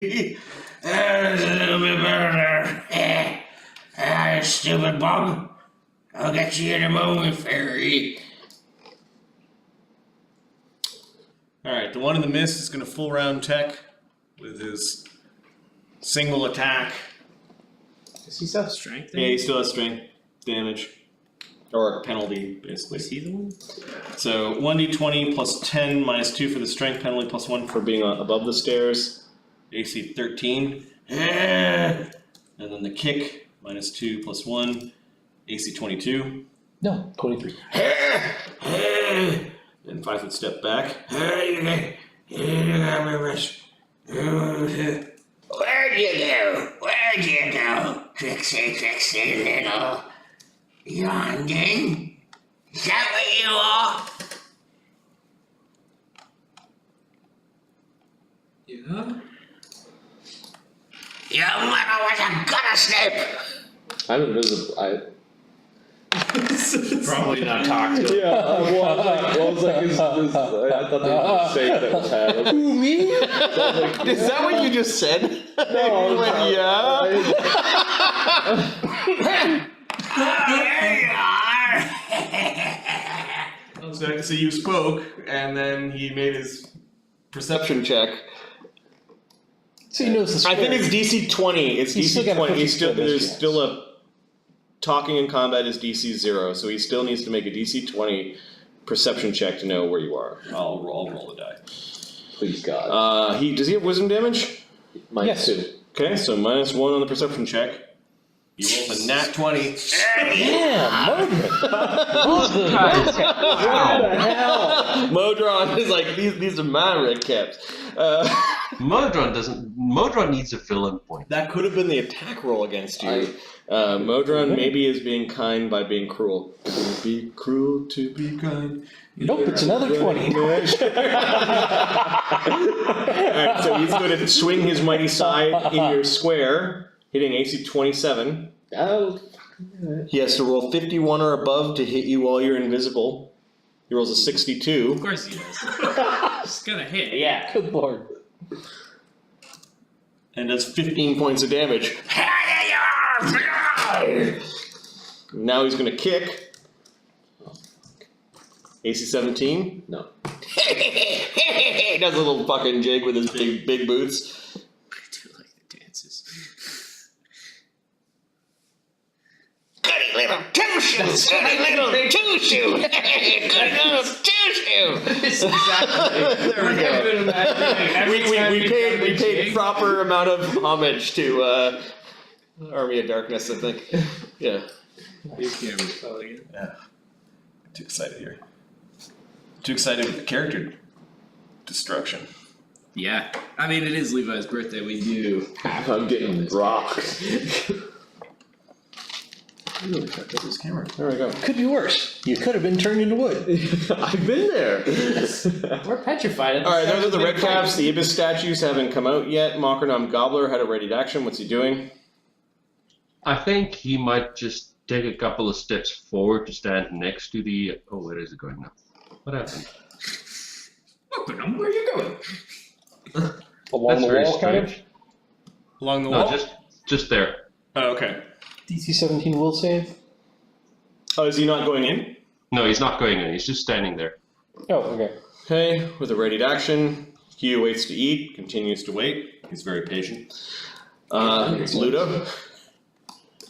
That's a little bit better there. Stupid bug. I'll get you in a moment, fairy. Alright, the one in the mist is going to full round tech with his single attack. Does he still have strength? Yeah, he still has strength damage. Or penalty, basically. Is he the one? So 1d20 plus 10 minus 2 for the strength penalty plus 1 for being above the stairs. AC 13. And then the kick, minus 2 plus 1. AC 22. No, 23. Then 5 foot step back. Where'd you go? Where'd you go? Tricksy, little youngin'? Is that what you are? Yeah. Your mother was a gutter snip! I'm invisible. Probably not talk to him. Yeah, I was like, I thought they were going to say that was had. Who, me? So like, Is that what you just said? No, You went, There you are! So you spoke, and then he made his perception check. So he knows the I think square. it's DC 20. It's He's still DC got a 20. 50 He's still, square there's chance. still a talking in combat is DC 0, so he still needs to make a DC 20 perception check to know where you are. I'll roll the die. please God. Does he have wisdom damage? Minus Yes. 2. Okay, so minus 1 on the perception check. He rolls a nat 20. Yeah, Margaret. What the hell? Modron is like, these are my redcaps. Modron needs a fill-in point. That could have been the attack roll against you. Modron maybe is being kind by being cruel. To be cruel, to be kind. Nope, it's another 20. Alright, so he's going to swing his mighty side in your square, hitting AC 27. Oh, He has to roll 51 or above to hit you while you're invisible. He rolls a 62. Of course he does. It's gonna hit. Yeah. Good lord. And does 15 points of damage. Now he's going to kick. AC 17. no. He does a little fucking jig with his big boots. I do like the dances. Goody little two-shoe! Goody little two-shoe! Goody little two-shoe! It's exactly. There we go. We paid proper amount of homage to Army of Darkness, I think. Yeah. You can't recall again. Yeah. Too excited here. Too excited with the character destruction. Yeah. I mean, it is Levi's birthday. We do. I'm getting rocked. Really fucked up this camera. There we go. Could be worse. You could have been turned into wood. I've been there. We're petrified. Alright, those are the red caps. The Ibis statues haven't come out yet. Mokranam Gobbler had a ready action. What's he doing? I think he might just take a couple of steps forward to stand next to the... Oh, where is it going now? What happened? Where are you going? Along That's the very wall, kind of? strange. Along the No, wall? just there. Oh, okay. DC 17 will save. Oh, is he not going in? No, he's not going in. He's just standing there. Oh, okay. Okay, with a ready action. Hugh waits to eat, continues to wait. He's very patient. Ludo?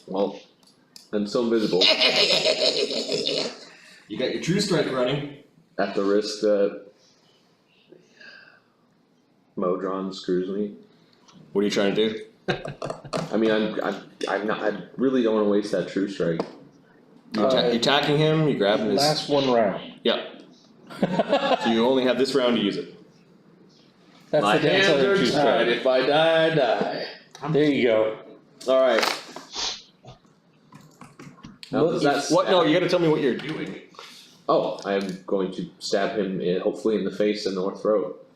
Well, I'm still invisible. You got your true strike running. At the risk that Modron screws me. What are you trying to do? I mean, I'm not. I really don't want to waste that true strike. You're attacking him, you grab him. Last one round. Yeah. So you only have this round to use it. That's My the downside hands of are two tied. strike. If I die, I die. There you go. All right. Now, does that What? No, stab- you gotta tell me what you're doing. Oh, I am going to stab him, hopefully in the face and or throat.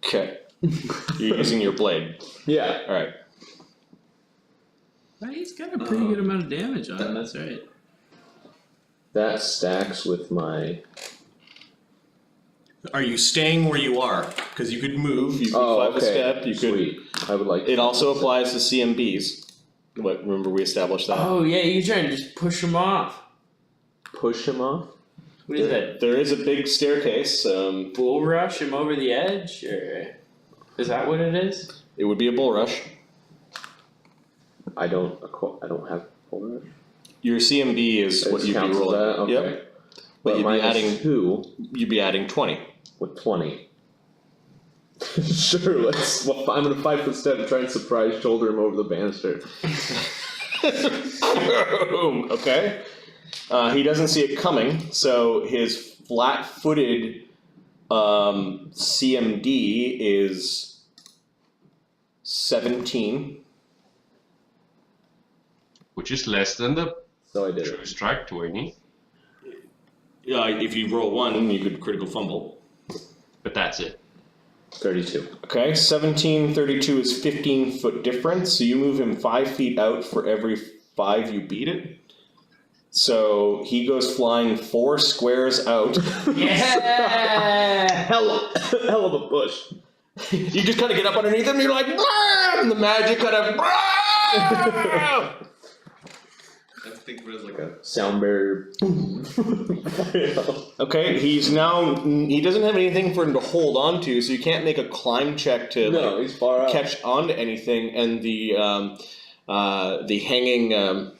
Okay. You're using your blade. Yeah. Alright. He's got a pretty good amount of damage on him, that's right. That stacks with my Are you staying where you are? Because you could move. You could Oh, climb a okay. step. You could. Sweet. I would like. It also applies to CMBs. What? Remember we established that. Oh yeah, you're trying to just push him off. Push him off. What is that? There is a big staircase. Bull rush him over the edge, or is that what it is? It would be a bull rush. I don't have full rush. Your CMB is what you'd be Counts as rolling. that? Okay. Yep. But you'd be minus adding 2 You'd be adding 20. with 20. Sure, let's. Well, I'm gonna 5-foot step and try and surprise shoulder him over the banister. Boom. Okay. He doesn't see it coming, so his flat-footed CMD is 17. Which is less than the So I did true it. strike 20. If you roll 1, you could critical fumble. But that's it. 32. Okay, 17, 32 is 15-foot difference, so you move him 5 feet out for every 5 you beat it. So he goes flying 4 squares out. Yeah. hell of a push. You just kind of get up underneath him, and you're like, "Brah!" And the magic kind of. "Brah!" I think it was like a. Sound barrier. Okay, he doesn't have anything for him to hold on to, so you can't make a climb check to No, he's far out. catch onto anything, and the hanging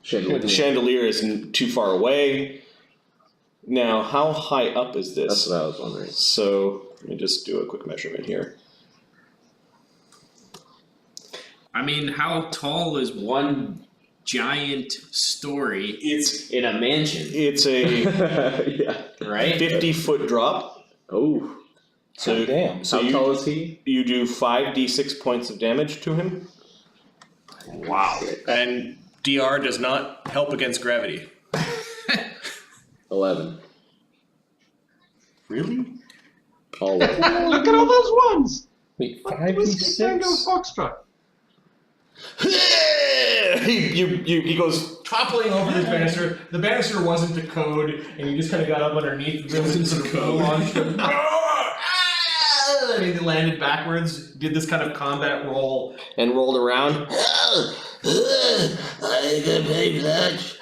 chandelier isn't too far away. Now, how high up is this? That's what I was wondering. So let me just do a quick measurement here. I mean, how tall is one giant story It's in a mansion? it's a Yeah. Right? 50-foot drop. Oh. So Damn. So How you, tall is he? you do 5d6 points of damage to him. Wow. And DR does not help against gravity. 11. Really? All Look at all those ones! Wait, Whiskey Tango 5d6? Foxtrot. He goes toppling over this banister. The banister wasn't a code, and he just kind of got up underneath the building sort of launched him. And he landed backwards, did this kind of combat roll, and rolled around. I can pay that.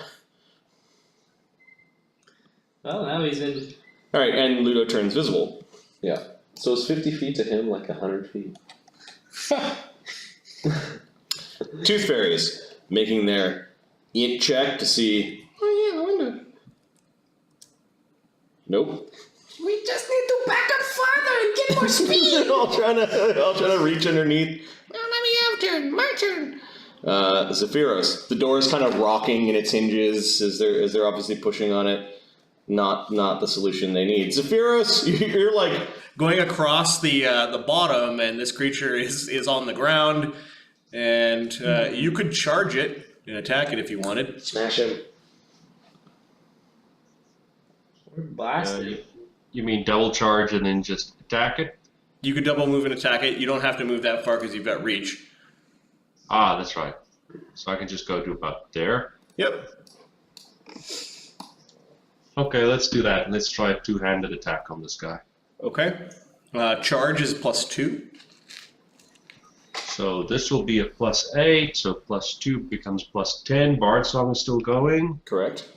Well, now he's in. Alright, and Ludo turns visible. Yeah. So it's 50 feet to him, like 100 feet. Tooth fairies making their int check to see. Oh yeah, I wonder. Nope. We just need to back up farther and get more speed. They're all trying to reach underneath. Now let me have turn. My turn. Zephyros. The door is kind of rocking in its hinges as they're obviously pushing on it. Not the solution they need. Zephyros, you're like going across the bottom, and this creature is on the ground, and you could charge it and attack it if you wanted. Smash him. Blasted. You mean double charge and then just attack it? You could double move and attack it. You don't have to move that far because you've got reach. Ah, that's right. So I can just go to about there. Yep. Okay, let's do that. And let's try a two-handed attack on this guy. Okay. Charge is +2. So this will be a +8, so +2 becomes +10. Bard Song is still going, Correct.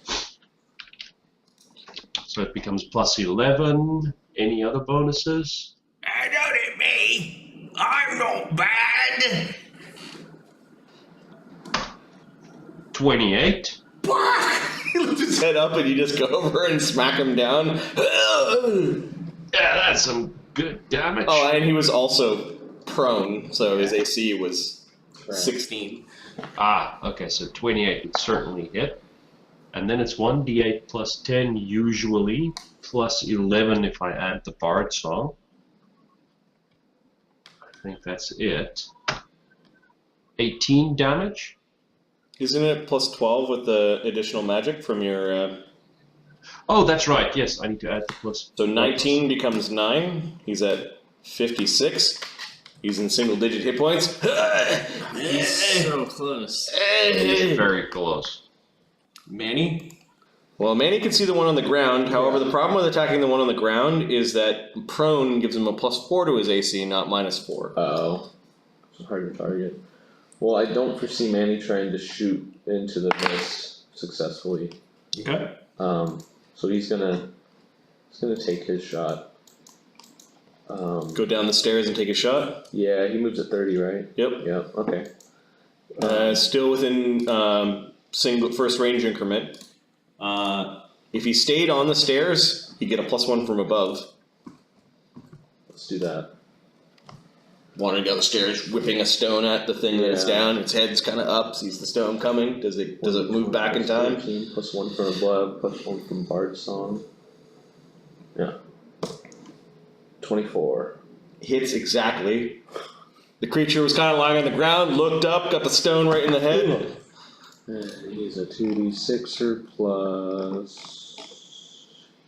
so it becomes +11. Any other bonuses? Don't hit me. I'm not bad. 28. He lifts his head up and you just go over and smack him down. Yeah, that's some good damage. Oh, and he was also prone, so his AC was 16. Ah, okay, so 28 would certainly hit. And then it's 1d8 +10 usually, +11 if I add the Bard Song. I think that's it. 18 damage. Isn't it +12 with the additional magic from your... Oh, that's right, yes, I need to add the plus. So 19 becomes 9. He's at 56. He's in single-digit hit points. He's so close. It's very close. Manny? Well, Manny can see the one on the ground. However, the problem with attacking the one on the ground is that prone gives him a +4 to his AC, not -4. Uh-oh. It's hard to target. Well, I don't foresee Manny trying to shoot into the mist successfully. Okay. So he's gonna take his shot. Go down the stairs and take a shot. Yeah, he moves at 30, right? Yep. Yeah, okay. Still within single first range increment. If he stayed on the stairs, he'd get a +1 from above. Let's do that. Wandering down the stairs, whipping a stone at the thing that is Yeah. down. Its head's kind of up, sees the stone coming. Does it move back in time? 13, +1 from above, +1 from Bard's Song. Yeah. 24. Hits exactly. The creature was kind of lying on the ground, looked up, got the stone right in the head. And he's a 2d6er plus.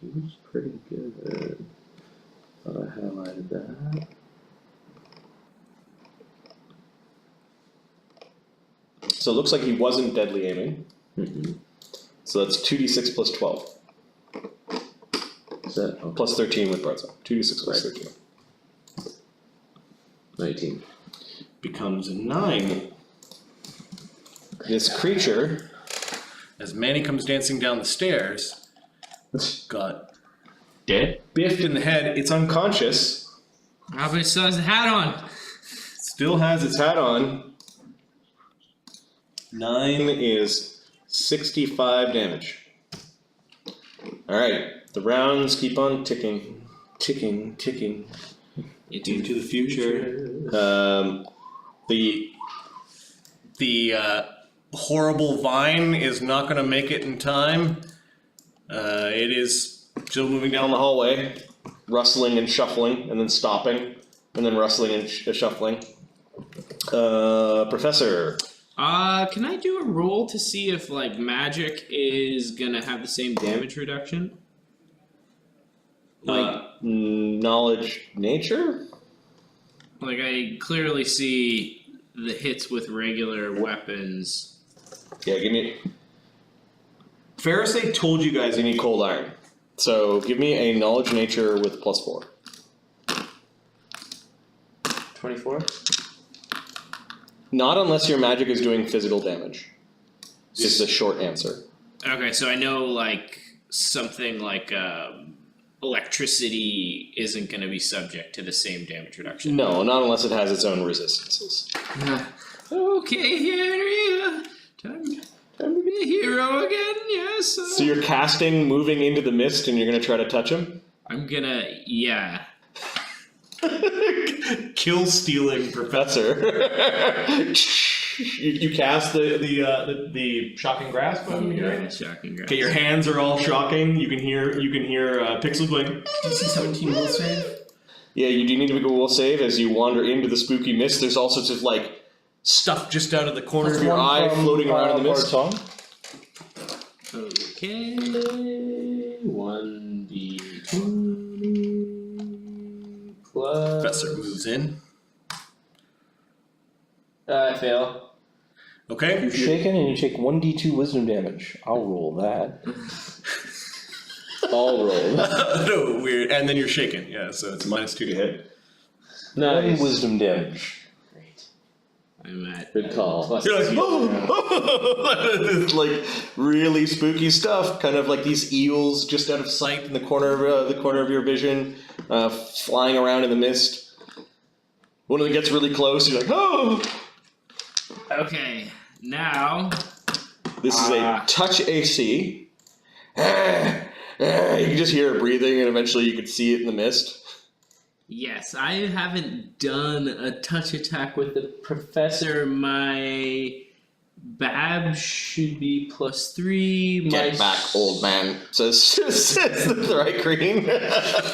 He's pretty good. Thought I highlighted that. So it looks like he wasn't deadly aiming. Mm-hmm. So that's 2d6 plus 12. Is that? Oh, Plus 13 with Barzo. 2d6 plus Right. 13. 19. Becomes a 9. This creature, as Manny comes dancing down the stairs, got Dead? biffed in the head. It's unconscious. Ah, but it still has the hat on. Still has its hat on. 9 is 65 damage. Alright, the rounds keep on ticking. Ticking, ticking. Into the future. The horrible vine is not going to make it in time. It is still moving down the hallway, rustling and shuffling, and then stopping, and then rustling and shuffling. Professor. Can I do a roll to see if like magic is gonna have the same damage reduction? Knowledge nature? Like I clearly see the hits with regular weapons. Yeah, give me. Pharisee told you guys you need cold iron. So give me a knowledge nature with +4. 24? Not unless your magic is doing physical damage. Is the short answer. Okay, so I know like something like electricity isn't going to be subject to the same damage reduction. No, not unless it has its own resistances. Okay, Henry, time to be a hero again. Yes. So you're casting, moving into the mist, and you're gonna try to touch him. I'm gonna, yeah. Kill stealing professor. you cast the shocking grasp. Shocking. Okay, your hands are all shocking. You can hear Pixel going. DC 17 will save. Yeah, you do need to make a will save as you wander into the spooky mist. There's all sorts of like stuff just out of the corner of your eye floating around in the mist. Okay. 1d20 plus. Professor moves in. I fail. Okay. You're shaken and you take 1d2 wisdom damage. I'll roll that. All rolled. No, weird. And then you're shaken. Yeah, so it's -2 to hit. Nice. 1 wisdom damage. I'm at Good call. You're like, like really spooky stuff. Kind of like these eels just out of sight in the corner of your vision, flying around in the mist. One of them gets really close. You're like, oh! Okay, now. This is a touch AC. You can just hear it breathing, and eventually you can see it in the mist. Yes, I haven't done a touch attack with the professor. My Bab should be +3. Get back, old man. Says the right green.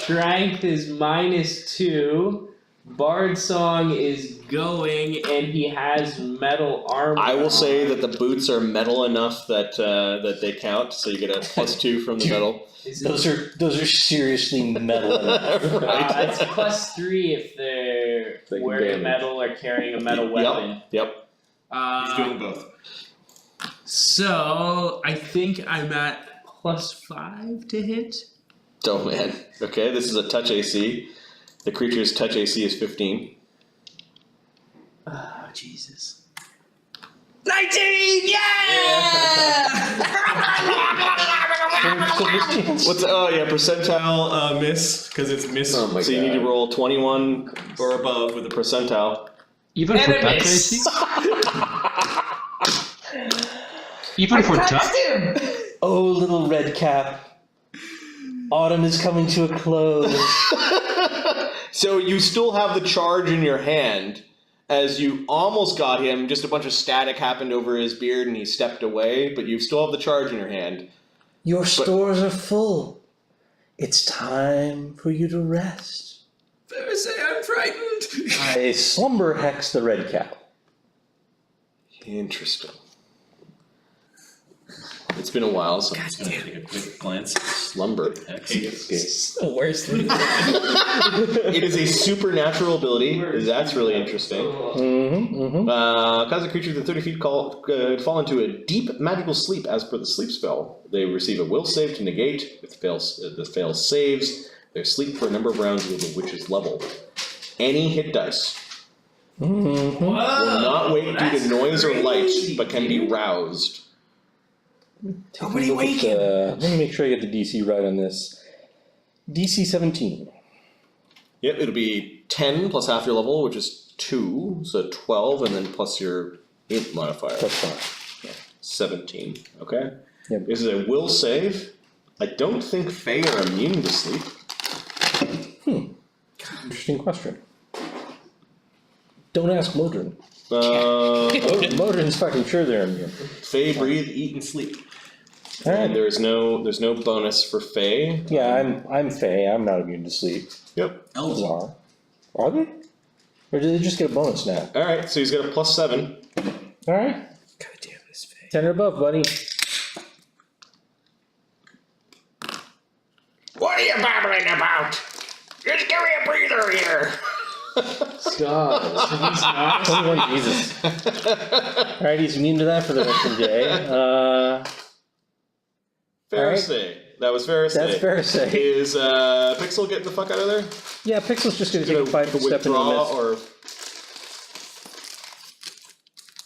Strength is -2. Bard Song is going, and he has metal armor. I will say that the boots are metal enough that they count, so you get a +2 from the metal. Those are seriously metal. It's +3 if they're Taking wearing damage. metal or carrying a metal weapon. Yep. He's doing both. So I think I'm at +5 to hit. Oh man. Okay, this is a touch AC. The creature's touch AC is 15. Oh, Jesus. 19! What's percentile miss because it's miss. Oh my so you need to God. roll 21 or above with a percentile. Even for touch AC? Even for touch? Oh, little redcap. Autumn is coming to a close. So you still have the charge in your hand. As you almost got him, just a bunch of static happened over his beard and he stepped away, but you still have the charge in your hand. Your stores are full. It's time for you to rest. Say I'm frightened. I slumber hex the redcap. Interesting. It's been a while, so I'm just God going to damn. take a quick glance. Slumber hex. It's the worst thing. It is a supernatural ability. That's really interesting. Cause a creature within 30 feet fall into a deep magical sleep as per the sleep spell. They receive a will save to negate. If the fail saves, they sleep for a number of rounds with the witch's level. Any hit dice will not wake due to noise or light, but can be roused. Nobody wake him. Let me make sure I get the DC right on this. DC 17. Yep, it'll be 10 plus half your level, which is 2, so 12, and then plus your int modifier. That's fine. 17, okay? Yep. This is a will save. I don't think Fae are immune to sleep. Interesting question. Don't ask Modron. Modron's fucking sure they're immune. Fae breathe, eat, and sleep. All And right. there's no bonus for Fae. Yeah, I'm Fae. I'm not immune to sleep. Yep. Elves. Are they? Or did they just get a bonus now? Alright, so he's got a +7. All right. God damn this face. 10 or above, buddy. What are you babbling about? Just give me a breather here. Stop. 21, Jesus. All right, he's immune to that for the rest of the day. Pharisee. That was Pharisee. That's Pharisee. Is Pixel getting the fuck out of there? Yeah, Pixel's just going to Gonna take a 5 foot step into the withdraw mist. or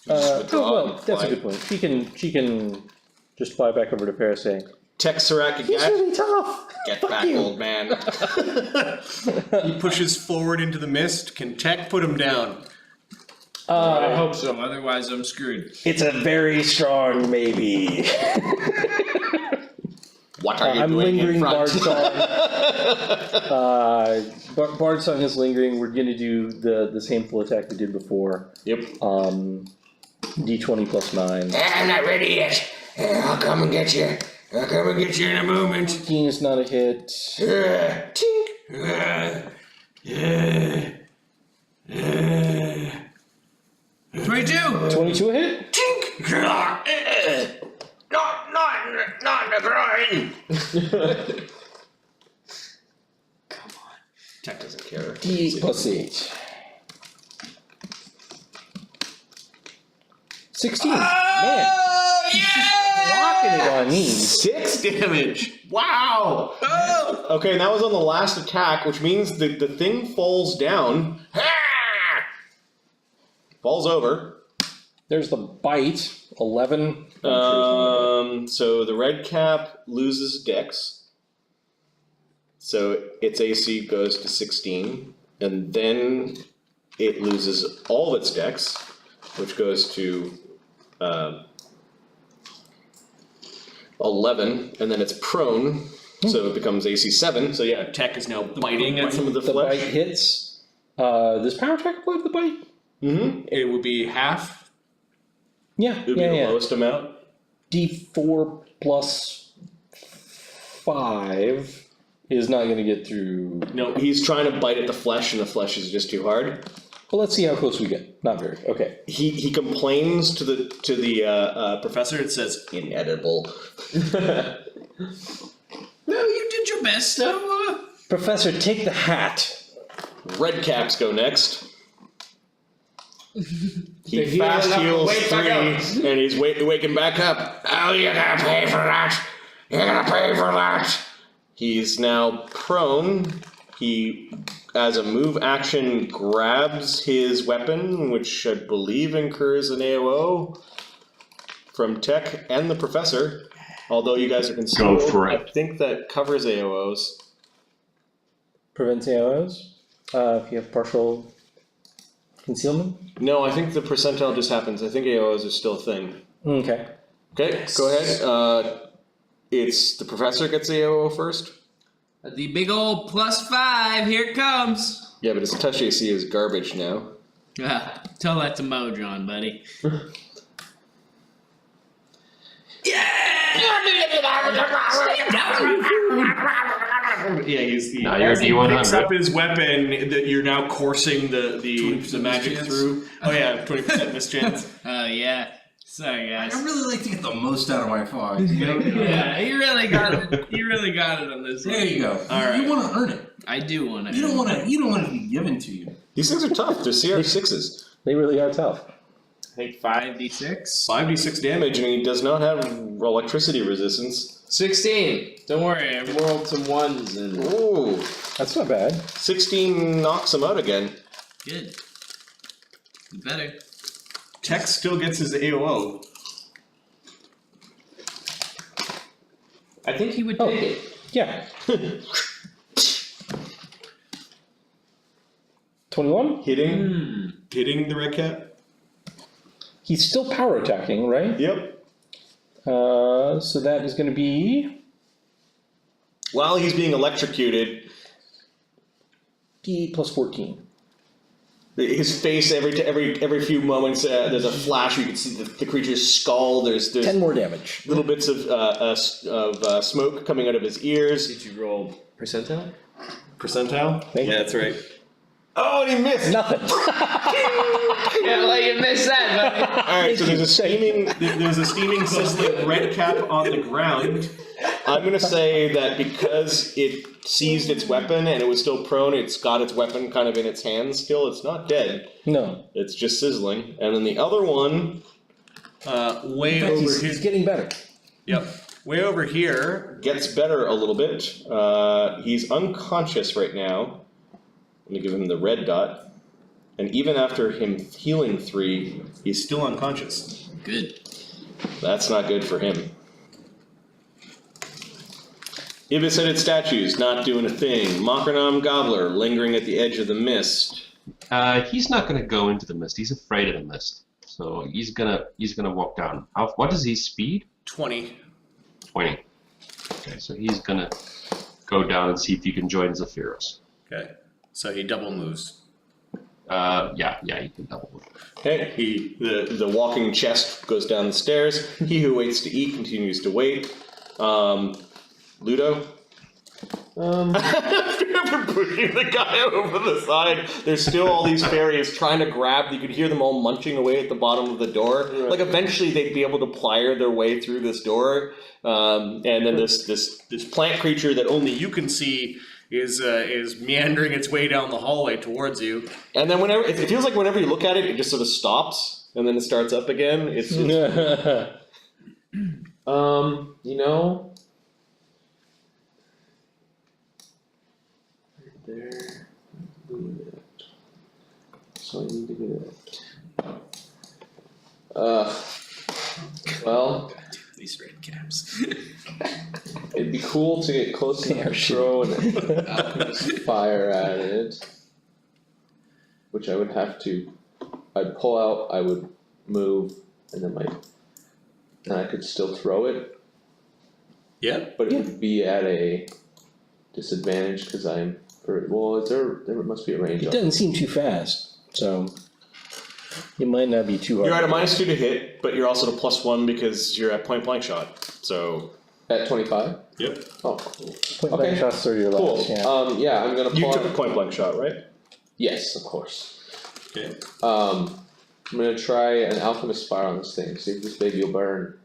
just withdraw Well, and that's fly? a good point. She can just fly back over to Pharisee. Texerac He's again. really tough. Get Fuck back, you. old man. He pushes forward into the mist. Can Tech put him down? I hope so, otherwise I'm screwed. It's a very strong maybe. What are you I'm doing lingering in Bard front? Song. Bard Song is lingering. We're going to do the same full attack we did before. Yep. D20 plus 9. I'm not ready yet. I'll come and get you. I'll come and get you in a moment. 15 is not a hit. Tink. 22! 22 a hit? Tink. Not in the groin. Tech doesn't care. D8 plus 8. 16. Man. Rocking it on me. 6 damage. Wow. Okay, and that was on the last attack, which means the thing falls down. Falls over. There's the bite. 11. So the red cap loses dex. So its AC goes to 16. And then it loses all of its dex, which goes to 11. And then it's prone. So it becomes AC 7. So yeah, Tech is now biting at some of the The flesh. bite hits. Does power attack apply to the bite? Mm-hmm. It would be half. Yeah. It would be the lowest amount. D4 plus 5 is not going to get through. No, he's trying to bite at the flesh, and the flesh is just too hard. Well, let's see how close we get. Not very. Okay. He complains to the professor. It says inedible. Well, you did your best, so, Professor, take the hat. Red caps go next. He Heal fast up, heals wake 3, back up. and he's waking back up. Oh, you gotta pay for that. You're gonna pay for that! He's now prone. He, as a move action, grabs his weapon, which I believe incurs an AOO from Tech and the Professor. Although you guys are concealed, for I it. think that covers AOOs. Prevents AOs, if you have partial concealment. No, I think the percentile just happens. I think AOOs are still a thing. Okay. Okay, go ahead. It's the Professor gets AOO first. The big old +5, here it comes. Yeah, but his touch AC is garbage now. Tell that to Mojon, buddy. Yeah, he's Now you're As he picks D100. up his weapon, that you're now coursing the magic mischance. through. Oh yeah, 20% mischance. Oh yeah. Sorry guys. I really like to get the most out of my fives. You know? Yeah, you really got it. You really got it on this There one. you go. All You want to earn it. I do want to. You don't want to. You don't want to be given to you. These things are tough. They're CR6s. They really are tough. I think 5d6. 5d6 damage, and he does not have electricity resistance. 16. Don't worry, I rolled some ones and Ooh, That's not bad. 16 knocks him out again. good. Better. Tech still gets his AOO. I think he would Oh. take it. Yeah. 21? Hitting the red cap. He's still power attacking, right? Yep. So that is going to be While he's being electrocuted, D plus 14. his face every few moments there's a flash. You can see the creature's skull. There's 10 more damage. little bits of smoke coming out of his ears. Did you roll percentile? Percentile? Thank you. That's right. Oh, and he missed. Nothing. Yeah, well, you missed that, buddy. All right, so there's a steaming, sizzling red cap on the ground. I'm gonna say that because it seized its weapon and it was still prone, it's got its weapon kind of in its hands still. It's not dead. No. It's just sizzling. And then the other one, Way In fact, over he's here. getting better. Yep. Way over here. gets better a little bit. He's unconscious right now. Let me give him the red dot. And even after him healing 3, he's still unconscious. Good. That's not good for him. Ibis-headed statues, not doing a thing. Makranam Gobbler, lingering at the edge of the mist. He's not gonna go into the mist. He's afraid of the mist, so he's gonna walk down. What is his speed? 20. 20. Okay, so he's gonna go down and see if he can join Zephyros. Okay. So he double moves. Yeah, he can double move. Okay, the walking chest goes down the stairs. He who waits to eat continues to wait. Ludo? After pushing the guy over the side, there's still all these fairies trying to grab. You could hear them all munching away at the bottom of the door. Like eventually they'd be able to plier their way through this door. And then this plant creature that only you can see Is meandering its way down the hallway towards you. And then whenever it feels like whenever you look at it, it just sort of stops and then it starts up again. It's You know. Right there. So I need to get it. Well, These red caps. it'd be cool to get close enough to throw an alchemist fire at it. Which I would have to. I'd pull out, I would move, and then I could still throw it. Yeah. But it would be at a disadvantage because I'm. There must be a range. It on doesn't seem too fast, so it might not be too hard. you're at a -2 to hit, but you're also at a +1 because you're at point blank shot. So At 25? yep, Oh, cool. Point blank shots are your Cool. last, yeah. I'm gonna you pull took a out. point blank shot, right? Yes, of course. Okay. I'm gonna try an alchemist fire on this thing. See if this baby will burn.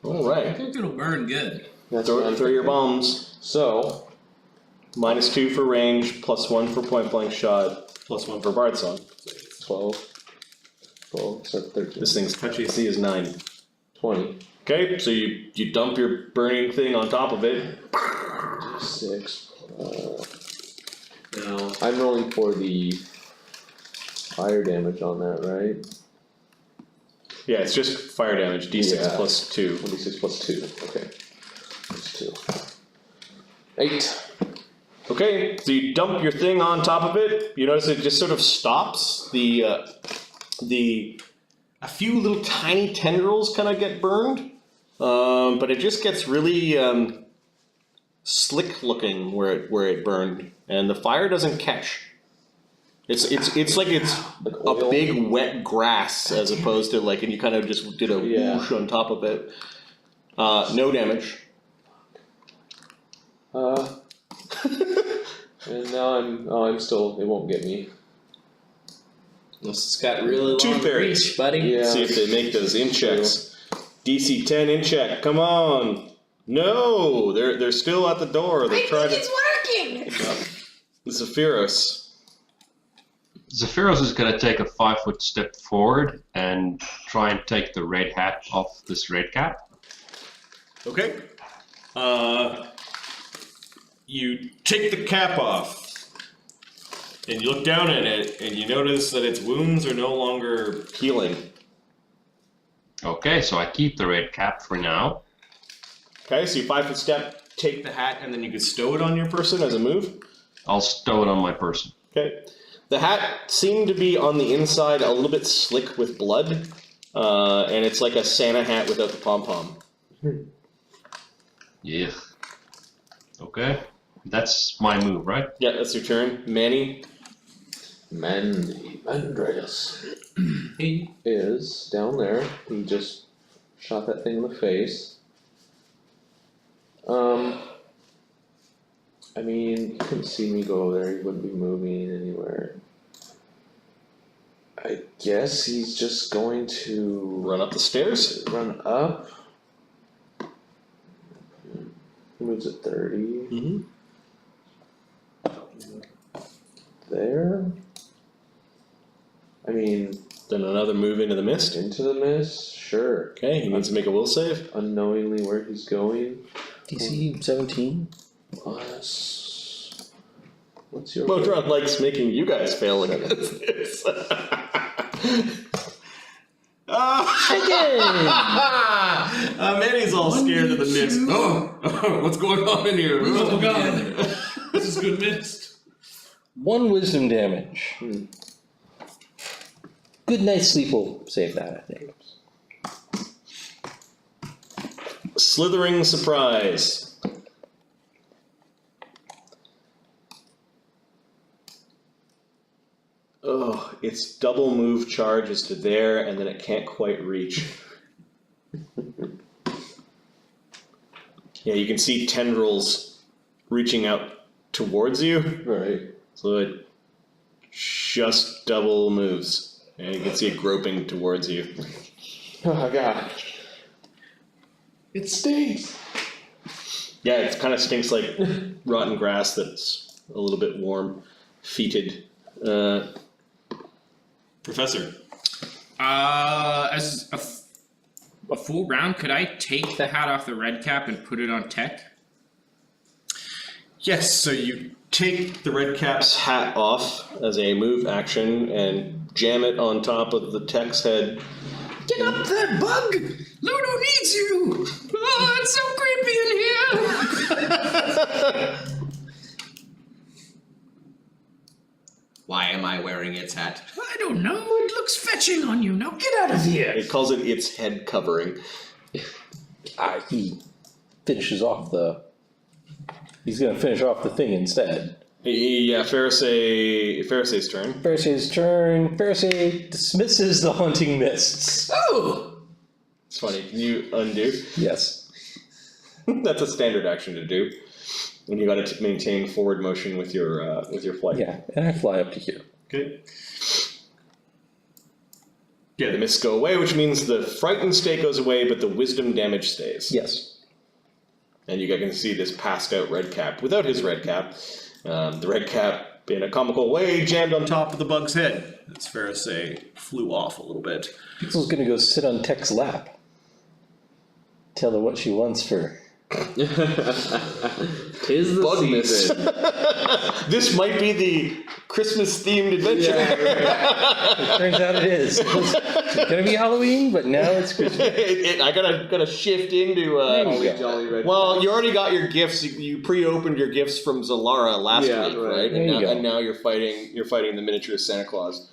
All I right. think it'll burn good. That's what I'm Throw your thinking. bombs. So -2 for range, +1 for point blank shot, +1 for bard song. 12, so 13, This thing's touch AC is 9. 20. Okay, so you dump your burning thing on top of it. 6. Now, I'm rolling for the fire damage on that, right? yeah, it's just fire damage. D6 Yeah. plus 2. 26 plus 2. Okay. Plus 2. 8. Okay, so you dump your thing on top of it. You notice it just sort of stops. A few little tiny tendrils kind of get burned, but it just gets really slick looking where it burned, and the fire doesn't catch. It's like it's Like a oil? big wet grass as opposed to like, and you kind of just did a Yeah. whoosh on top of it. No damage. And now I'm still, it won't get me. It's got really Two long fairies. reach, buddy. Yeah. See if they make those in checks. DC 10 in check. Come on. No, they're still at the door. They're trying to. working! Zephyros. Zephyros is going to take a 5-foot step forward and try and take the red hat off this red cap. Okay. You take the cap off. And you look down at it, and you notice that its wounds are no longer healing. Okay, so I keep the red cap for now. Okay, so you 5-foot step, take the hat, and then you can stow it on your person as a move. I'll stow it on my person. Okay. The hat seemed to be on the inside a little bit slick with blood, and it's like a Santa hat without the pom-pom. Yeah. Okay, that's my move, right? Yeah, that's your turn. Manny. Mandy, Andreas is down there. He just shot that thing in the face. I mean, he couldn't see me go over there. He wouldn't be moving anywhere. I guess he's just going to Run up the stairs. run up. He moves at 30. Mm-hmm. There. I mean, Then another move into the mist. into the mist, sure. Okay, he needs to make a will save. Unknowingly where he's going. DC 17. Plus, what's your? Motron likes making you guys fail against this. Manny's all scared of the mist. Oh, what's going on in here? Oh god. This is good mist. 1 wisdom damage. Good night's sleep will save that, I think. Slithering surprise. Oh, its double move charges to there, and then it can't quite reach. Yeah, you can see tendrils reaching out towards you, Right. so it just double moves. And you can see it groping towards you. Oh god. It stinks. Yeah, it kind of stinks like rotten grass that's a little bit warm, fetid. Professor. As a full round, could I take the hat off the red cap and put it on Tech? Yes, so you take the red cap's hat off as a move action and jam it on top of the tech's head. Get up there, bug! Ludo needs you! Oh, it's so creepy in here! Why am I wearing its hat? I don't know, it looks fetching on you. Now get out of here! It calls it its head covering. He finishes off the. He's gonna finish off the thing instead. Yeah, Pharisai's turn. Pharisai's turn. Pharisee dismisses the haunting mists. Oh! It's funny. Can you undo? Yes. That's a standard action to do. And you got to maintain forward motion with your flight. Yeah, and I fly up to here. Okay. Yeah, the mists go away, which means the frightened state goes away, but the wisdom damage stays. Yes. And you can see this passed out red cap without his red cap. The red cap, in a comical way, jammed on top of the bug's head. As Ferris flew off a little bit. Pixel's gonna go sit on Tech's lap. Tell her what she wants for. Tis the Bug mist. season. This might be the Christmas themed adventure. It turns out it is. It's gonna be Halloween, but now it's Christmas. I gotta shift into. There you go. Jolly red. Well, you already got your gifts. You pre-opened your gifts from Zalara last week, Yeah, right? right. There you go. And now you're fighting the miniature Santa Claus.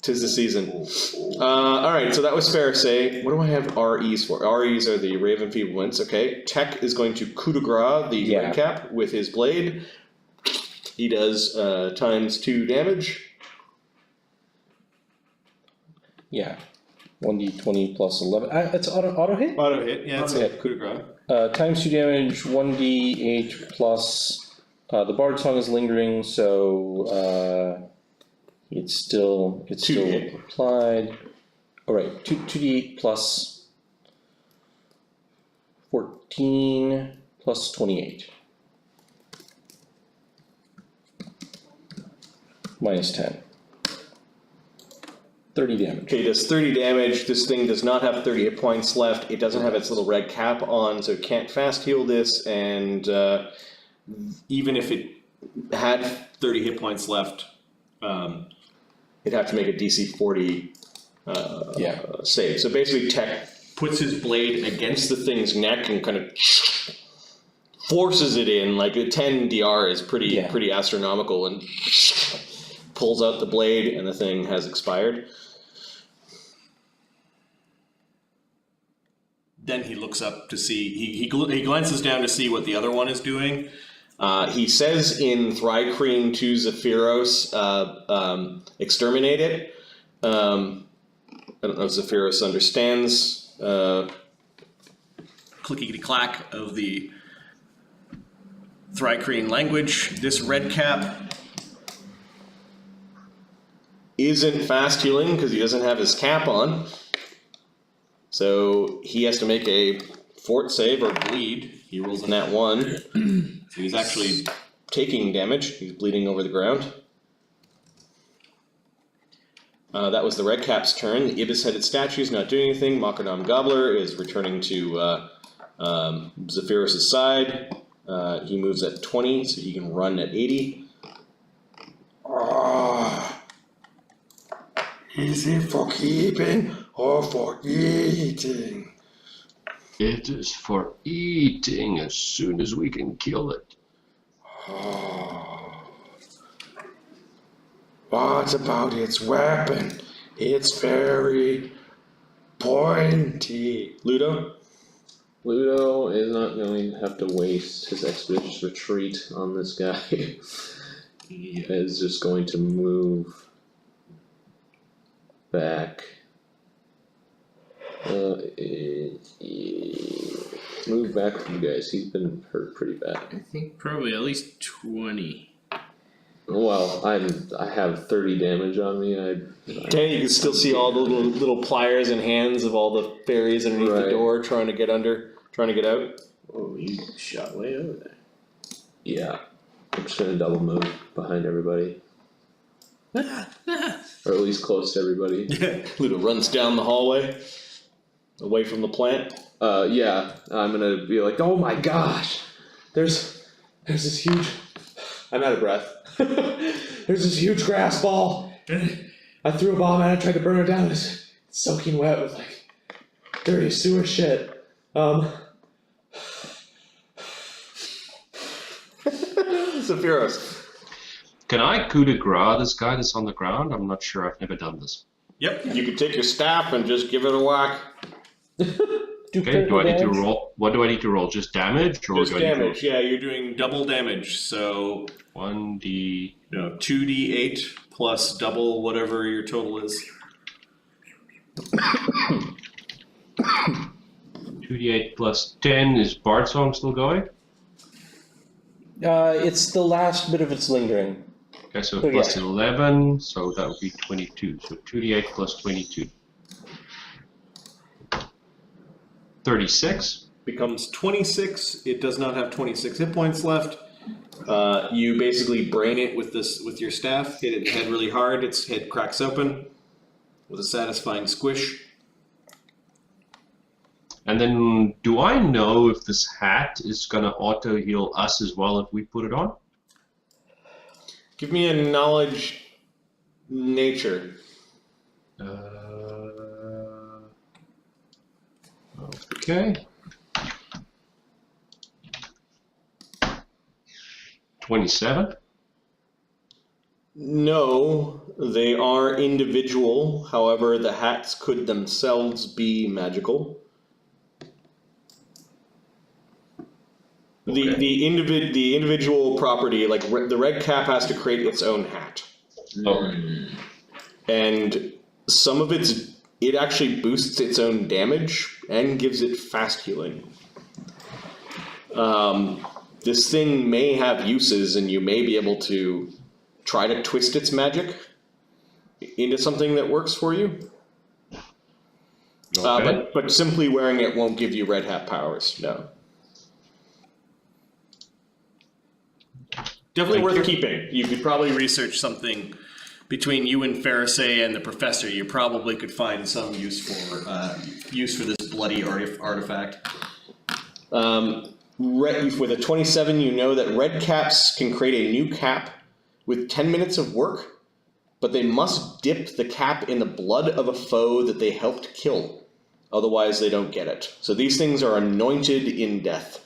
Tis the season. Alright, so that was Pharisee. What do I have REs for? REs are the Raven Feeblements, okay. Tech is going to coup de grace the Yeah. redcap with his blade. He does times 2 damage. Yeah. 1d20 plus 11. It's auto hit? Auto hit, yeah, it's Okay. a coup de grace. Times 2 damage, 1d8 plus. The Bard Song is lingering, so it's still 2d8. applied. Alright, 2d8 plus 14 plus 28. Minus 10. 30 damage. Okay, it does 30 damage. This thing does not have 30 hit points left. It doesn't have its little red cap on, so it can't fast heal this. And even if it had 30 hit points left, it'd have to make a DC 40 save. So basically, Tech puts his blade against the thing's neck and kind of forces it in. Like a 10 DR is pretty astronomical, and pulls out the blade, and the thing has expired. Then he looks up to see, he glances down to see what the other one is doing. He says in Thrycreen to Zephyros, exterminate it. I don't know if Zephyros understands. Clickety-clack of the Thrycreen language. This redcap isn't fast healing because he doesn't have his cap on. So he has to make a fort save or bleed. He rolls a nat 1. So he's actually taking damage. He's bleeding over the ground. That was the redcap's turn. The ibis-headed statue is not doing anything. Makadam Gobbler is returning to Zephyros' side. He moves at 20, so he can run at 80. Is it for keeping or for eating? It is for eating as soon as we can kill it. What about its weapon? It's very pointy. Ludo? Ludo is not going to have to waste his expeditious retreat on this guy. He is just going to move back. Move back from you guys. He's been hurt pretty bad. I think probably at least 20. Well, I have 30 damage on me. Okay, you can still see all the little pliers and hands of all the fairies underneath the Right. door trying to get out. Oh, you shot way over there. Yeah, I'm just gonna double move behind everybody, or at least close to everybody. Ludo runs down the hallway, away from the plant. Yeah, I'm gonna be like, oh my gosh, there's this huge. I'm out of breath. There's this huge grass ball. I threw a bomb at it, tried to burn it down. It's soaking wet with like dirty sewer shit. Zephyros. Can I coup de grace this guy that's on the ground? I'm not sure. I've never done this. Yep, you can take your staff and just give it a whack. Okay, do I need to roll? What do I need to roll? Just damage? Or Just do I need to damage, yeah, you're doing double damage, so roll 1d... 2d8 plus double whatever your total is. 2d8 plus 10. Is Bard Song still going? It's the last bit of its lingering. Okay, so Oh, plus yeah. 11, so that would be 22. So 2d8 plus 22. 36. Becomes 26. It does not have 26 hit points left. You basically brain it with your staff, hit it in the head really hard, its head cracks open with a satisfying squish. And then, do I know if this hat is gonna auto heal us as well if we put it on? Give me a knowledge nature. Okay. 27. No, they are individual. However, the hats could themselves be magical. Okay. The individual property, like the red cap, has to create its own hat, Okay. and some of it actually boosts its own damage and gives it fast healing. This thing may have uses, and you may be able to try to twist its magic into something that works for you. Okay. But simply wearing it won't give you red hat powers. No. Definitely Thank worth you. keeping. You could probably research something between you and Pharisee and the professor. You probably could find some use for this bloody artifact. With a 27, you know that red caps can create a new cap with 10 minutes of work, but they must dip the cap in the blood of a foe that they helped kill. Otherwise, they don't get it. So these things are anointed in death,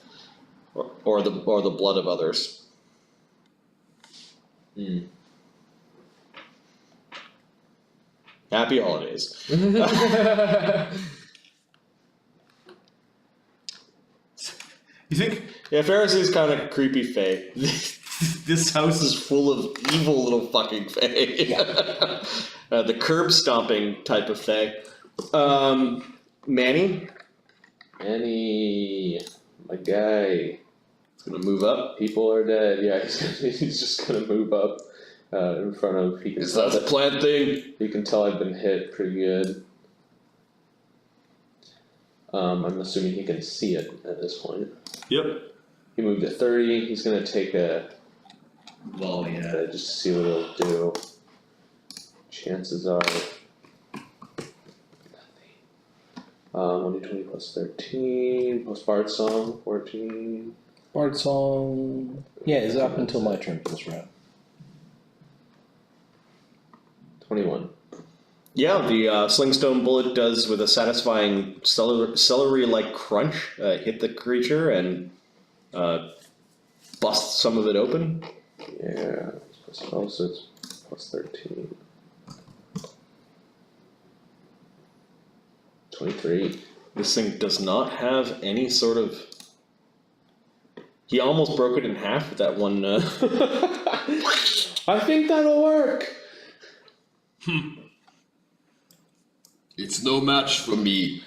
or the blood of others. Happy holidays. You think Yeah, Pharisee's kind of creepy fae. This house is full of evil little fucking fae. The curb stomping type of fae. Manny, Annie, my guy. it's gonna move up. People are dead. Yeah, he's just gonna move up in front of. He can Is tell that the plant thing? You can tell I've been hit pretty good. I'm assuming he can see it at this point. Yep. He moved to 30. He's gonna take a Well, yeah. just to see what it'll do. Chances are nothing. 1d20 plus 13 plus Bard Song 14. Bard Song. Yeah, is up until my turn for this round. 21. Yeah, the slingstone bullet does with a satisfying celery-like crunch hit the creature and bust some of it open. Yeah, so it's plus 13. 23. This thing does not have any sort of. He almost broke it in half with that one. I think that'll work. It's no match for me.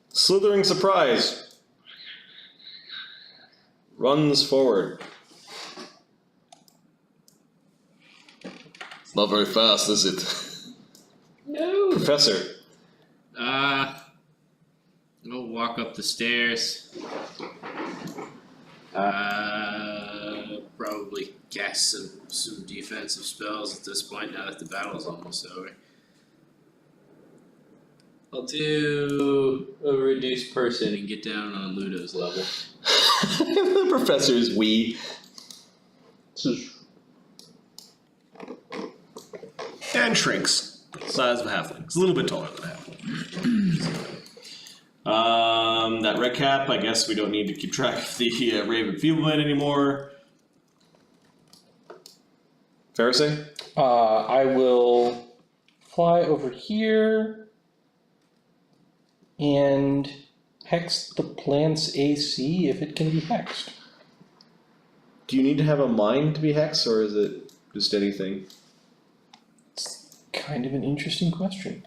Slithering surprise. Runs forward. It's not very fast, is it? No. Professor. I'll walk up the stairs. Probably cast some defensive spells at this point now that the battle's almost over. I'll do a reduced person and get down on Ludo's level. The professor's wee. and shrinks. Size of a halfling. It's a little bit taller than a halfling. That red cap, I guess we don't need to keep track of the Raven Feebleman anymore. Pharisee? I will fly over here and hex the plant's AC if it can be hexed. Do you need to have a mind to be hex, or is it just anything? It's kind of an interesting question.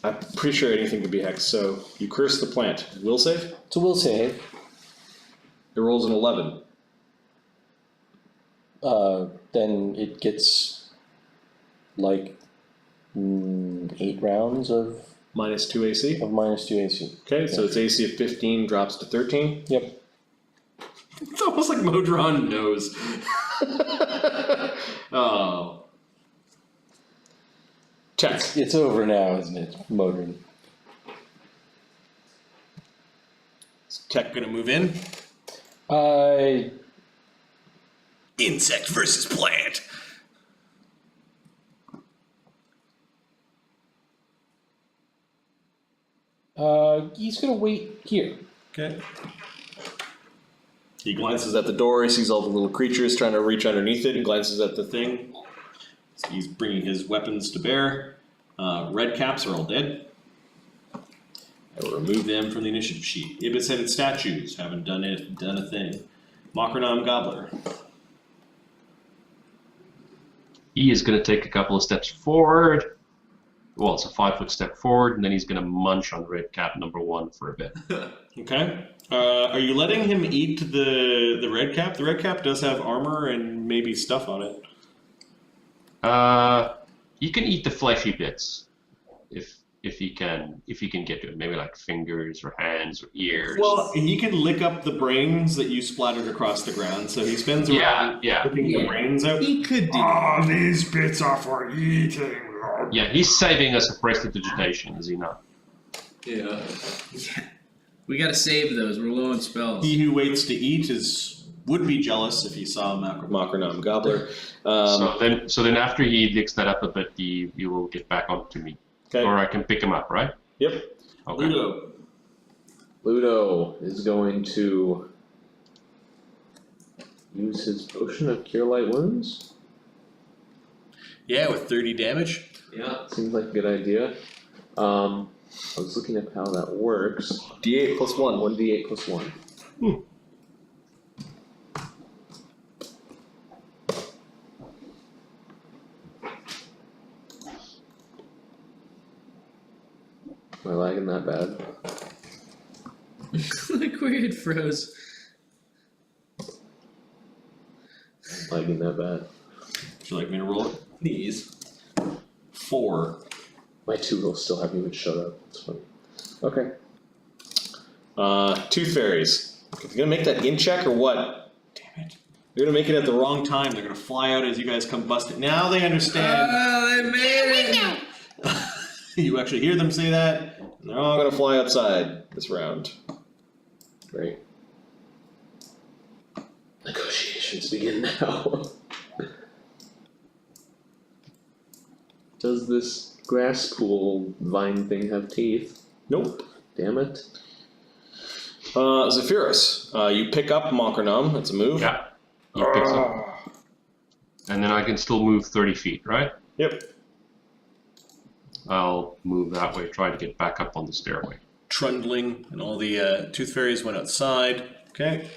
I'm pretty sure anything can be hexed, so you curse the plant. Will save? It's a will save. It rolls an 11. Then it gets like 8 rounds of Minus 2 AC. minus 2 AC. Okay, so its AC of 15 drops to 13. Yep. It's almost like Modron knows. Oh. Check. It's over now, isn't it, Modron? Is Tech gonna move in? Insect versus plant. He's gonna wait here. Okay. He glances at the door, he sees all the little creatures trying to reach underneath it, and glances at the thing. So he's bringing his weapons to bear. Redcaps are all dead. I will remove them from the initiative sheet. Ibis-headed statues haven't done a thing. Makronam Gobbler. He is going to take a couple of steps forward. Well, it's a 5-foot step forward, and then he's going to munch on red cap number 1 for a bit. Okay. Are you letting him eat the red cap? The red cap does have armor and maybe stuff on it. You can eat the fleshy bits if he can get to it. Maybe like fingers or hands or ears. Well, he can lick up the brains that you splattered across the ground, so he spends around licking the brains out. He could do. These bits are for eating. Yeah, he's saving us a prestidigitation, is he not? Yeah. We gotta save those. We're low on spells. He who waits to eat would be jealous if he saw Makronam Gobbler. So then after he licks that up a bit, you will get back onto me. Okay. Or I can pick him up, right? Yep. Okay. Ludo is going to use his potion of Cure Light Wounds. Yeah, with 30 damage. Yeah. Seems like a good idea. I was looking at how that works. D8 plus 1. 1d8 plus 1. Am I lagging that bad? Look where it froze. Lagging that bad. Would you like me to roll it? Please. 4. My 2 will still haven't even showed up. It's funny. Okay. Tooth fairies. You gonna make that in check or what? Damn it. They're gonna make it at the wrong time. They're gonna fly out as you guys come busting. Now they understand. Oh, they made it! You actually hear them say that, and they're all gonna fly outside this round. Great. Negotiations begin now. Does this grass pool vine thing have teeth? Nope. Damn it. Zephyrus, you pick up Makronam. That's a move. Yeah. He picks up. And then I can still move 30 feet, right? Yep. I'll move that way, try to get back up on the stairway. Trundling, and all the tooth fairies went outside. Okay.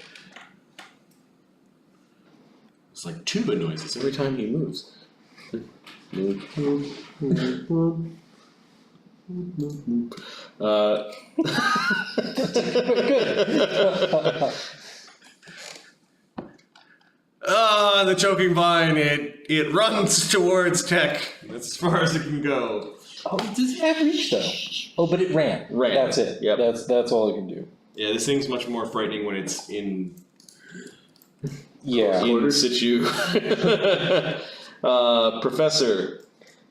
It's like tuba noises every time he moves. The choking vine, it runs towards Tech. That's as far as it can go. Oh, does it have reach though? Oh, but it ran. Ran. That's it. Yep. That's all it can do. Yeah, this thing's much more frightening when it's in Yeah. situ. Professor.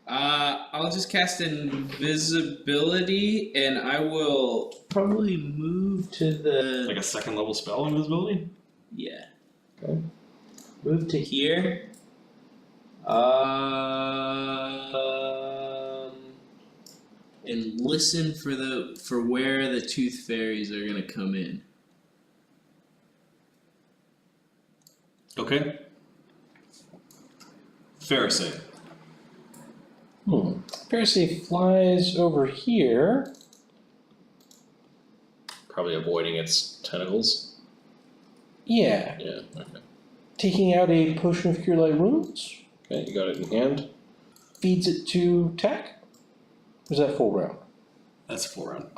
I'll just cast invisibility, and I will probably move to the Like a second level spell, invisibility? yeah. Okay. Move to here. And listen for where the tooth fairies are gonna come in. Okay. Pharisee. Pharisee flies over here. Probably avoiding its tentacles. Yeah. Yeah, okay. Taking out a potion of Cure Light Wounds. Okay, you got it in hand. Feeds it to Tech. Or is that full round? That's a 4 round.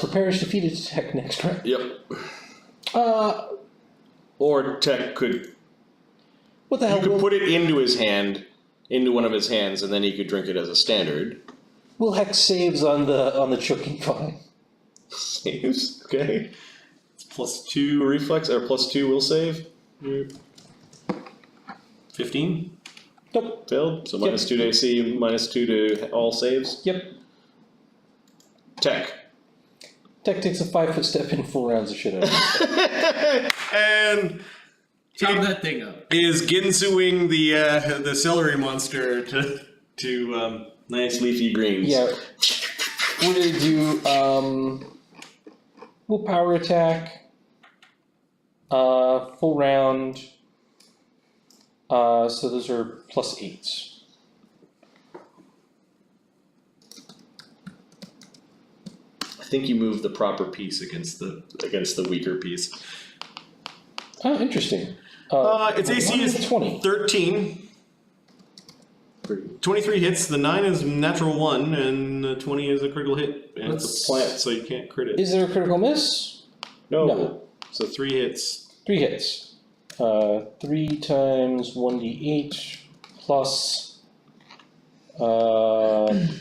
Prepares to feed it to Tech next round. Yep. Or Tech could. what the hell? You could put it into his hand, into one of his hands, and then he could drink it as a standard. Will Hex saves on the choking vine. Saves, okay. It's +2 reflex, or +2 will save. 15? Nope. Failed, so Yep. -2 to AC, -2 to all saves. Yep. Tech. Tech takes a 5-foot step in, full rounds of shit out of it. And Chop that thing up. is ginsuing the celery monster to nice leafy greens. Yeah. We're gonna do full power attack, full round. So those are +8s. I think you move the proper piece against the weaker piece. Oh, interesting. Its AC is 20. 13. 23 hits. The 9 is natural 1, and the 20 is a critical hit. And it's a plant, so you can't crit it. Is there a critical miss? No. No. So 3 hits. 3 hits. 3 times 1d8 plus 5.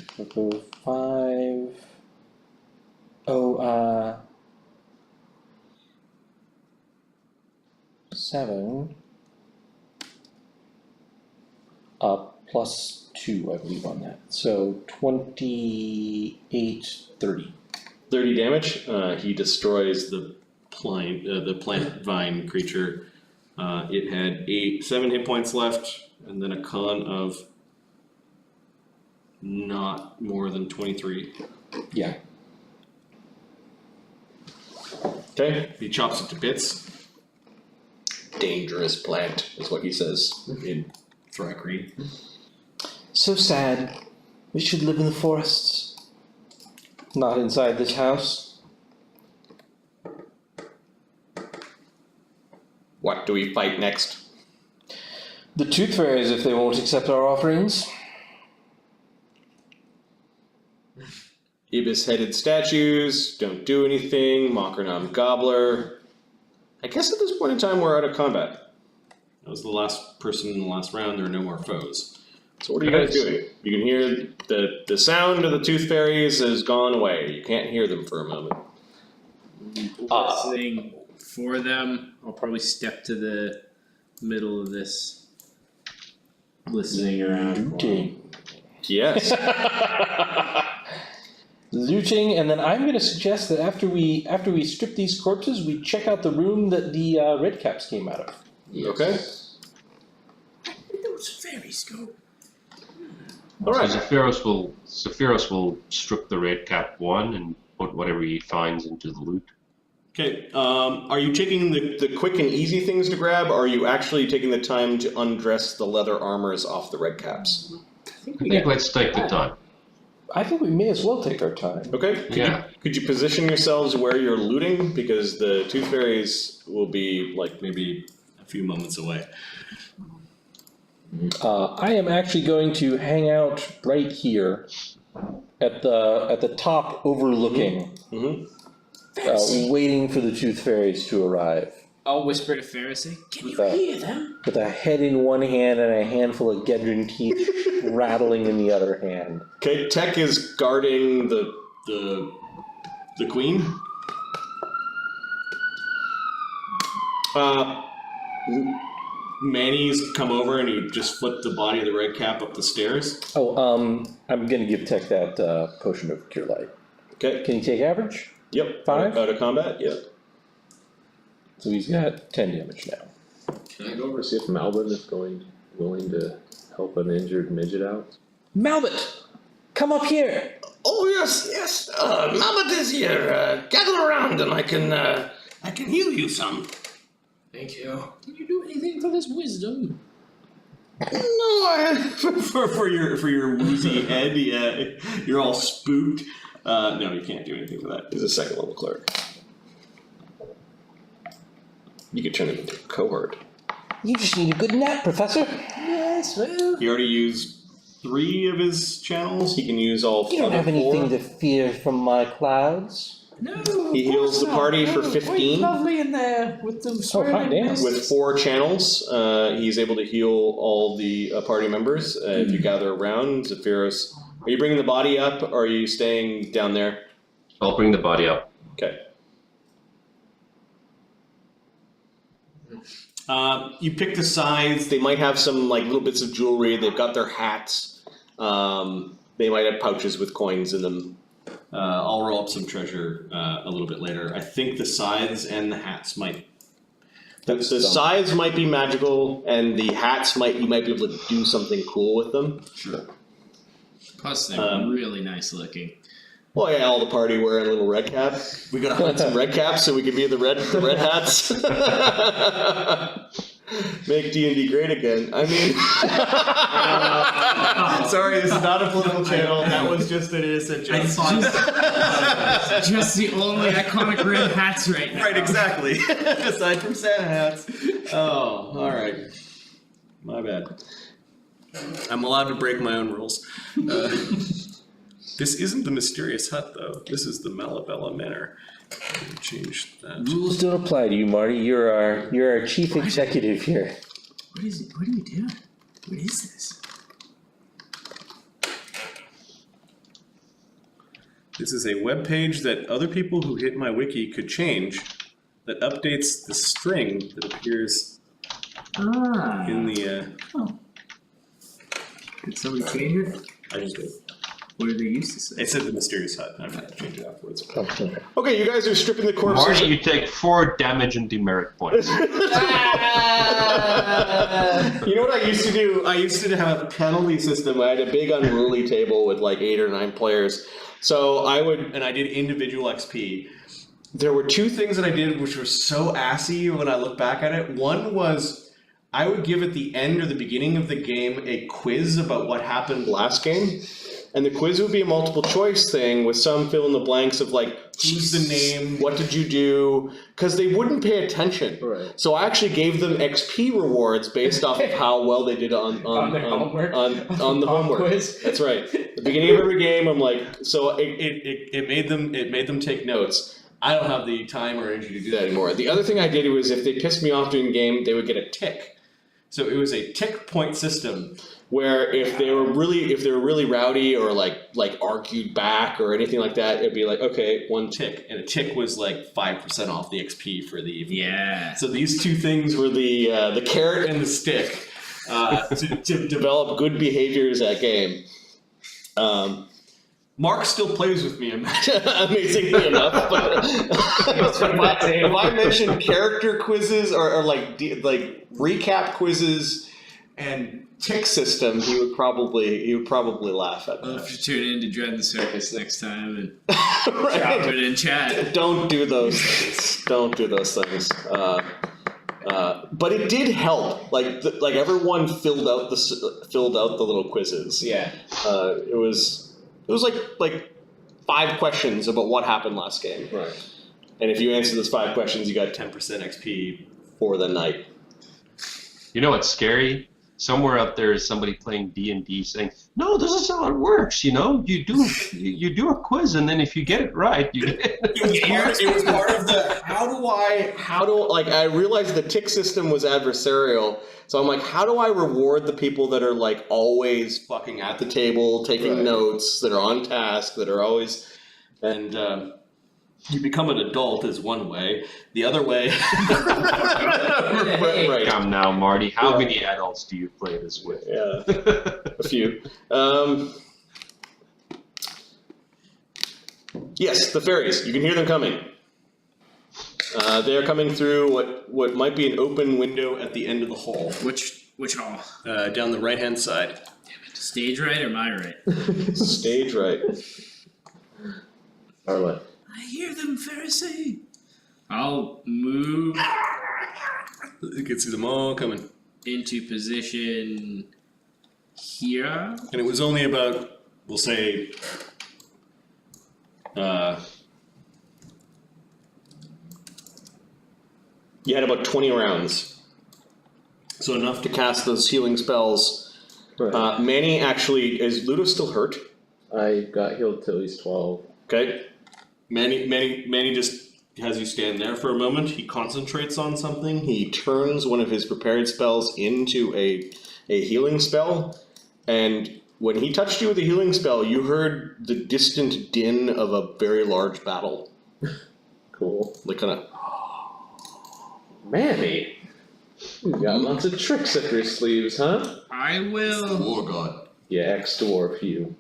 Oh, 7. Plus 2, I believe, on that. So 28, 30. 30 damage. He destroys the plant vine creature. It had 7 hit points left, and then a con of not more than 23. Yeah. Okay. He chops it to bits. Dangerous plant is what he says in Thrakri. So sad. We should live in the forests. Not inside this house. What do we fight next? The tooth fairies, if they won't accept our offerings. Ibis-headed statues, don't do anything, Mockernam Gobbler. I guess at this point in time we're out of combat. That was the last person in the last round, there are no more foes. So what are you guys doing? You can hear the sound of the tooth fairies has gone away. You can't hear them for a moment. Listening for them. I'll probably step to the middle of this. Listening around. Looting. Yes. Looting, and then I'm going to suggest that after we strip these corpses, we check out the room that the redcaps came out of. Okay. Where'd those fairies go? Alright. So Zephyros will strip the red cap one and put whatever he finds into the loot. Okay, are you taking the quick and easy things to grab, or are you actually taking the time to undress the leather armors off the red caps? I think let's take the time. I think we may as well take our time. Okay. Yeah. Could you position yourselves where you're looting? Because the tooth fairies will be like maybe a few moments away. I am actually going to hang out right here at the top, overlooking, waiting for the tooth fairies to arrive. I'll whisper to Pharisee. Can you hear them? With a head in one hand and a handful of Gedrin teeth rattling in the other hand. Okay, Tech is guarding the queen. Manny's come over and he just flipped the body of the red cap up the stairs. Oh, I'm gonna give Tech that potion of cure light. Okay. Can he take average? Yep. 5? Out of combat. Yep. So he's got 10 damage now. Can I go over and see if Malvin is willing to help an injured midget out? Malbit, come up here. Oh yes. Mamet is here. Gather around, and I can heal you some. Thank you. Can you do anything for this wisdom? No, for your woozy head, yeah, you're all spooked. No, you can't do anything for that. He's a second level cleric. You could turn him into a cohort. You just need a good nap, Professor. Yes, well. He already used 3 of his channels. He can use all 4. You don't have anything to fear from my clouds. No. He heals the party for 15. Lovely in there with them swirling mists. With 4 channels, he's able to heal all the party members. If you gather around, Zephyros, are you bringing the body up, or are you staying down there? I'll bring the body up. Okay. You pick the sides. They might have some like little bits of jewelry. They've got their hats. They might have pouches with coins in them. I'll roll up some treasure a little bit later. I think the scythes and the hats might. The scythes might be magical, and the hats you might be able to do something cool with them. Sure. Plus, they're really nice looking. Well, yeah, all the party wearing a little red cap. We gotta hunt some red caps so we can be the red hats. Make D&D great again. I mean, sorry, this is not a political channel. That was just an innocent joke. Just the only iconic red hats right now. Right, exactly. Aside from Santa hats. Oh, all right. My bad. I'm allowed to break my own rules. This isn't the mysterious hut, though. This is the Malavella Manor. Change that. Rules don't apply to you, Marty. You're our chief executive here. What is it? What are you doing? What is this? This is a web page that other people who hit my wiki could change that updates the string that appears in the... Did somebody change it? I just did. What did they used to say? It said the mysterious hut. I'm going to change it afterwards. Oh, okay. Okay, you guys are stripping the corpses. Marty, you take 4 damage and demerit points. You know what I used to do? I used to have a penalty system. I had a big unruly table with like 8 or 9 players. So I did individual XP. There were 2 things that I did which were so assy when I look back at it. One was I would give at the end or the beginning of the game a quiz about what happened last game. And the quiz would be a multiple choice thing with some fill in the blanks of like, who's the name, what did you do? Because they wouldn't pay attention. Right. So I actually gave them XP rewards based off of how well they did on the homework quiz. That's right. At the beginning of every game, I'm like, so it made them take notes. I don't have the time or energy to do that anymore. The other thing I did was if they pissed me off during the game, they would get a tick. So it was a tick point system where if they were really rowdy or like argued back or anything like that, it'd be like, okay, 1 tick, and a tick was like 5% off the XP for the evening. Yeah. So these 2 things were the carrot and the stick to develop good behaviors at game. Mark still plays with me, amazingly enough. But if I mention character quizzes or like recap quizzes and tick system, he would probably laugh at We'll that. have to tune in to Dread the Circus next time and Right. drop it in chat. Don't do those things. Don't do those things. But it did help. Like everyone filled out the little quizzes. Yeah. It was like 5 questions about what happened last game. Right. And if you answer those 5 questions, you got 10% XP for the night. You know what's scary? Somewhere out there is somebody playing D&D saying, "No, this is how it works. You know, you do a quiz, and then if you get it right, you get it." It was part of the I realized the tick system was adversarial, so I'm like, how do I reward the people that are like always fucking at the table, taking notes, that are on task, that are always, and you become an adult is one way. The other way, right? Come now, Marty. How many adults do you play this with? Yeah, a few. Yes, the fairies. You can hear them coming. They are coming through what might be an open window at the end of the hall. Which hall? Down the right-hand side. Stage right or my right? Stage right. Our left. I hear them, Pharisee. I'll move You can see them all coming. into position here. And it was only about, we'll say, you had about 20 rounds. So enough to cast those healing spells. Right. Manny actually, is Ludo still hurt? I got healed till he's 12. Okay. Manny just has you stand there for a moment. He concentrates on something. He turns one of his prepared spells into a healing spell. And when he touched you with a healing spell, you heard the distant din of a very large battle. Cool. Like kind of... Manny, you got lots of tricks up your sleeves, huh? I will. Oh god. Yeah, ex-dwarf you.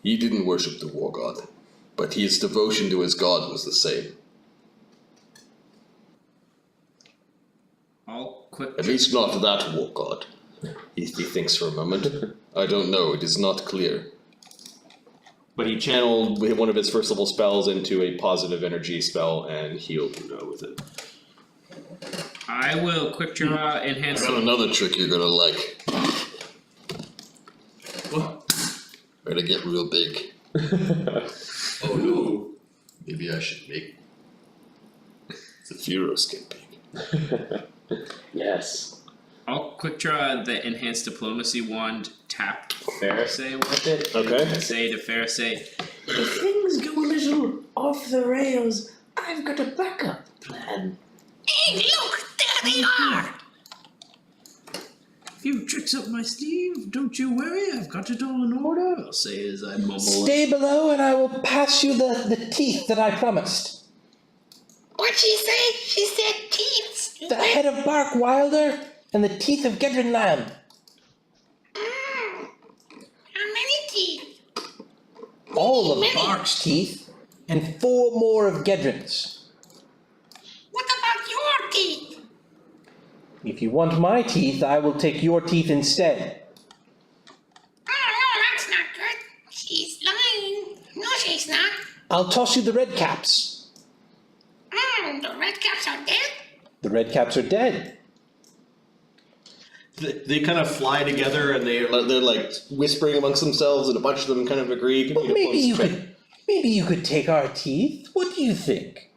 He didn't worship the war god, but his devotion to his god was the same. I'll quick. At least not that war god. He thinks for a moment. I don't know, it is not clear. But he channeled one of his first level spells into a positive energy spell and healed Udo with it. I will quick draw I enhance. got another trick you're gonna like. What? Better get real big. Oh no. Maybe I should make the Furos get big. Yes. I'll quick draw the enhanced diplomacy wand. Tap Pharisee with it. Okay. And say to Pharisee, If things go a little off the rails, I've got a backup plan. Hey, look, there they are. "Few tricks up my sleeve. Don't you worry. I've got it all in order." I'll say as I mumble. Stay below and I will pass you the teeth that I promised. What'd she say? She said teeth. The head of Bark Wilder and the teeth of Gedrin Lamb. How many teeth? All of Many. Bark's teeth and 4 more of Gedrin's. What about your teeth? If you want my teeth, I will take your teeth instead. Oh, no, that's not good. She's lying. No, she's not. I'll toss you the redcaps. The redcaps are dead? The redcaps are dead. They kind of fly together and they're like whispering amongst themselves, and a bunch of them kind of agree. Give me But a maybe diplomacy check. maybe you could take our teeth. What do you think?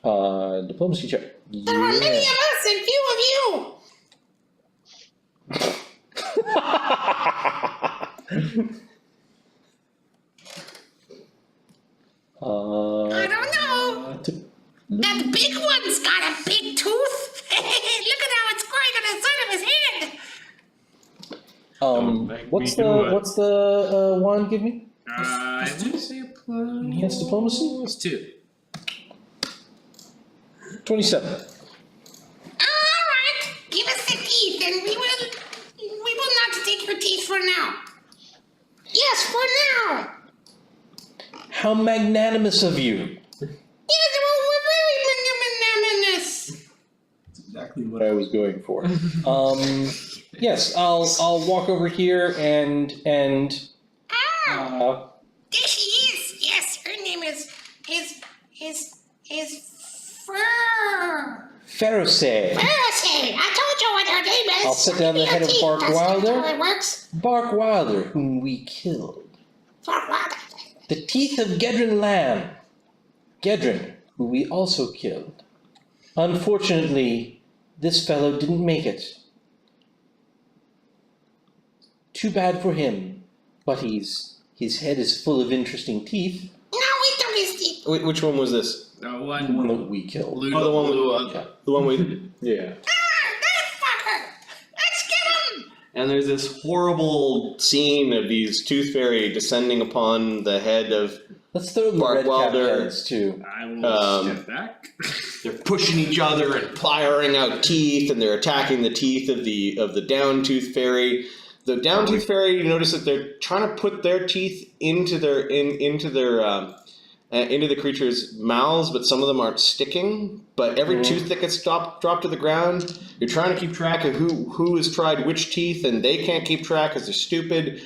Diplomacy check. There are many of us and few of you. I don't know. That big one's got a big tooth. Look at how it's growing on the side of his head. What's the wand give me? I want to say Enhanced diplomacy? plus 2. 27. All right, give us the teeth, and we will not take your teeth for now. Yes, for now. How magnanimous of you. Yes, well, we're very magnanimous. Exactly what I was going for. Yes, I'll walk over here and There she is. Yes, her name is Fur. Pharisee. Pharisee. I told you what her name is. I'll set down the head of Teeth. Bark That's Wilder. how it works. Bark Wilder, whom we killed. Bark Wilder. The teeth of Gedrin Lamb. Gedrin, who we also killed. Unfortunately, this fellow didn't make it. Too bad for him, but his head is full of interesting teeth. No, we took his teeth. Which one was this? The one that we killed. Oh, the one with the one with yeah. That fucker. Let's get him. And there's this horrible scene of these tooth fairy descending upon the head of. Let's throw the Bark red cap Wilder. heads too. I will step back. They're pushing each other and firing out teeth, and they're attacking the teeth of the down tooth fairy. The down tooth fairy, you notice that they're trying to put their teeth into the creature's mouths, but some of them aren't sticking. But every tooth that gets dropped to the ground, you're trying to keep track of who has tried which teeth, and they can't keep track because they're stupid.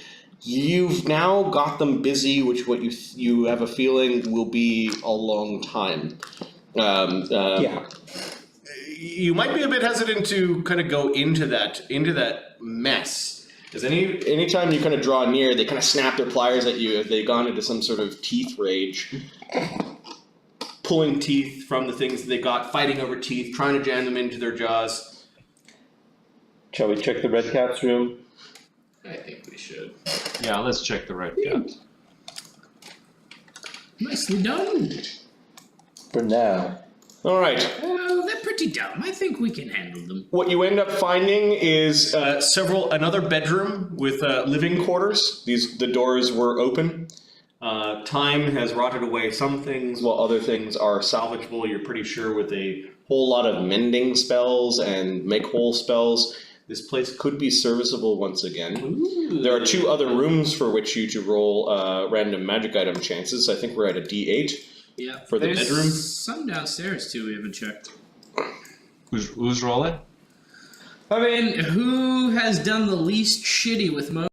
You've now got them busy, which what you have a feeling will be a long time. Yeah. You might be a bit hesitant to kind of go into that mess. Because anytime you kind of draw near, they kind of snap their pliers at you if they've gone into some sort of teeth rage. Pulling teeth from the things that they got, fighting over teeth, trying to jam them into their jaws. Shall we check the red cap's room? I think we should. Yeah, let's check the redcaps. Nicely done. For now. All right. Well, they're pretty dumb. I think we can handle them. What you end up finding is another bedroom with living quarters. The doors were open. Time has rotted away some things, while other things are salvageable. You're pretty sure with a whole lot of mending spells and make whole spells. This place could be serviceable once again. Ooh. There are 2 other rooms for which you to roll random magic item chances. I think we're at a D8. Yeah. For the There's bedroom? some downstairs too. We haven't checked. Who's rolling? I mean, who has done the least shitty with most?